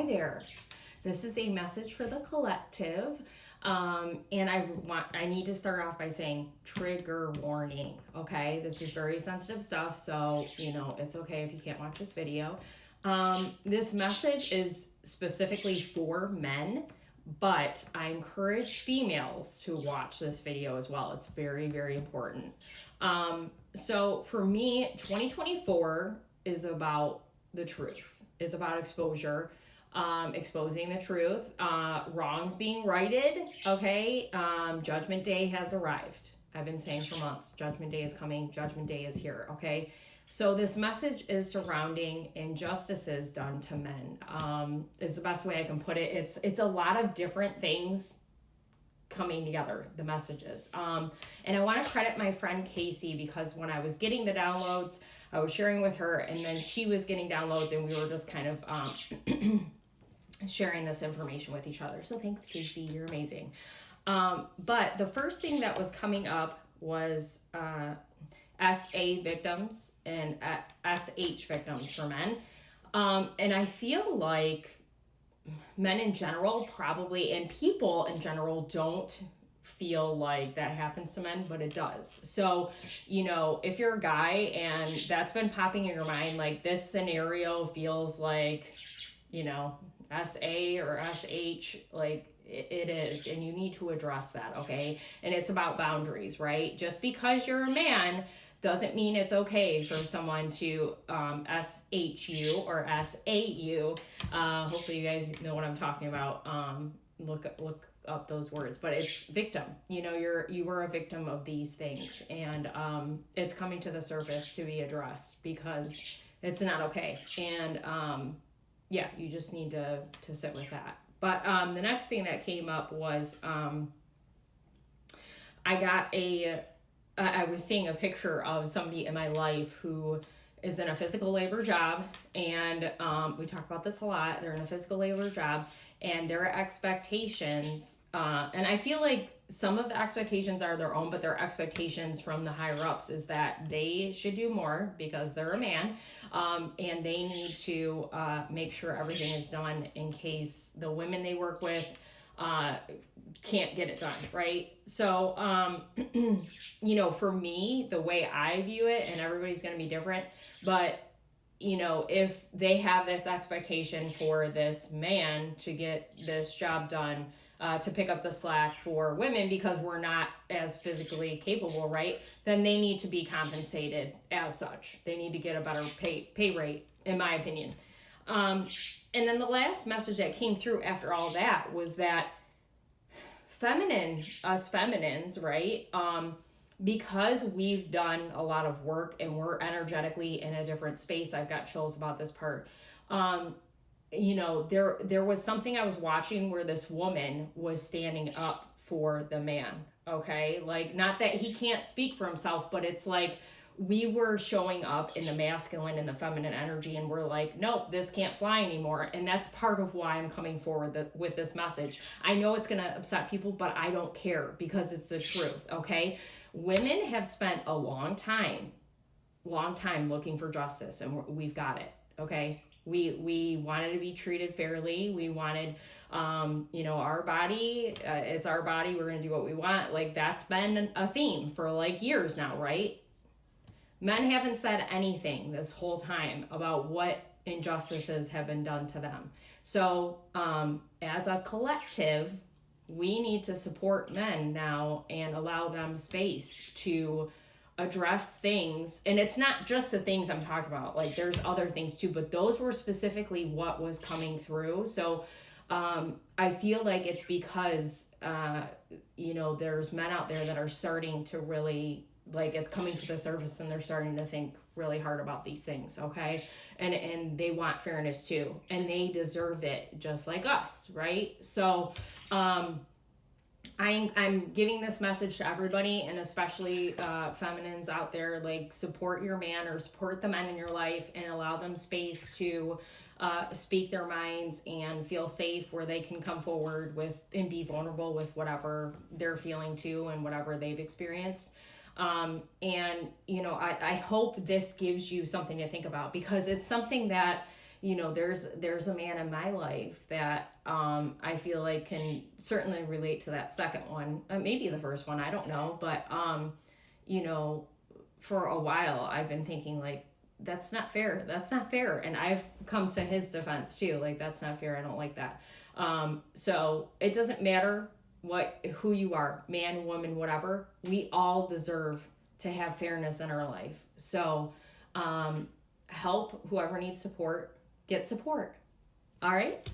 Hi there. This is a message for the collective. And I need to start off by saying trigger warning. Okay, this is very sensitive stuff, so it's okay if you can't watch this video. This message is specifically for men, but I encourage females to watch this video as well. It's very, very important. So for me, 2024 is about the truth, is about exposure, exposing the truth, wrongs being righted. Okay, Judgment Day has arrived. I've been saying for months, Judgment Day is coming, Judgment Day is here. Okay, so this message is surrounding injustices done to men. Is the best way I can put it. It's a lot of different things coming together, the messages. And I want to credit my friend Casey, because when I was getting the downloads, I was sharing with her, and then she was getting downloads, and we were just kind of sharing this information with each other. So thanks, Casey, you're amazing. But the first thing that was coming up was SA victims and SH victims for men. And I feel like men in general probably, and people in general, don't feel like that happens to men, but it does. So, if you're a guy and that's been popping in your mind, like this scenario feels like, SA or SH, like it is, and you need to address that, okay? And it's about boundaries, right? Just because you're a man doesn't mean it's okay for someone to SH you or SA you. Hopefully you guys know what I'm talking about. Look up those words, but it's victim. You were a victim of these things, and it's coming to the surface to be addressed because it's not okay. And you just need to sit with that. But the next thing that came up was I was seeing a picture of somebody in my life who is in a physical labor job, and we talk about this a lot. They're in a physical labor job, and their expectations, and I feel like some of the expectations are their own, but their expectations from the higher ups is that they should do more because they're a man, and they need to make sure everything is done in case the women they work with can't get it done, right? So, for me, the way I view it, and everybody's going to be different, but if they have this expectation for this man to get this job done, to pick up the slack for women because we're not as physically capable, right? Then they need to be compensated as such. They need to get a better pay rate, in my opinion. And then the last message that came through after all that was that us feminines, right? Because we've done a lot of work and we're energetically in a different space. I've got chills about this part. There was something I was watching where this woman was standing up for the man. Okay. Like, not that he can't speak for himself, but it's like, we were showing up in the masculine and the feminine energy, and we're like, nope, this can't fly anymore. And that's part of why I'm coming forward with this message. I know it's going to upset people, but I don't care because it's the truth. Okay. Women have spent a long time looking for justice, and we've got it. Okay. We wanted to be treated fairly. We wanted, our body, it's our body. We're going to do what we want. Like, that's been a theme for like years now, right? Men haven't said anything this whole time about what injustices have been done to them. So, as a collective, we need to support men now and allow them space to address things. And it's not just the things I'm talking about. Like, there's other things too, but those were specifically what was coming through. So, I feel like it's because, there's men out there that are starting to really, like, it's coming to the surface, and they're starting to think really hard about these things, okay? And they want fairness too, and they deserve it just like us, right? So I'm giving this message to everybody, and especially feminines out there, like, support your man or support the men in your life and allow them space to speak their minds and feel safe, where they can come forward with and be vulnerable with whatever they're feeling too and whatever they've experienced. I hope this gives you something to think about, because it's something that, there's a man in my life that I feel like can certainly relate to that second one, maybe the first one, I don't know, but you know, for a while I've been thinking like that's not fair. That's not fair. And I've come to his defense too. Like that's not fair. I don't like that. So it doesn't matter who you are, man, woman, whatever. We all deserve to have fairness in our life. So help whoever needs support, get support. All right?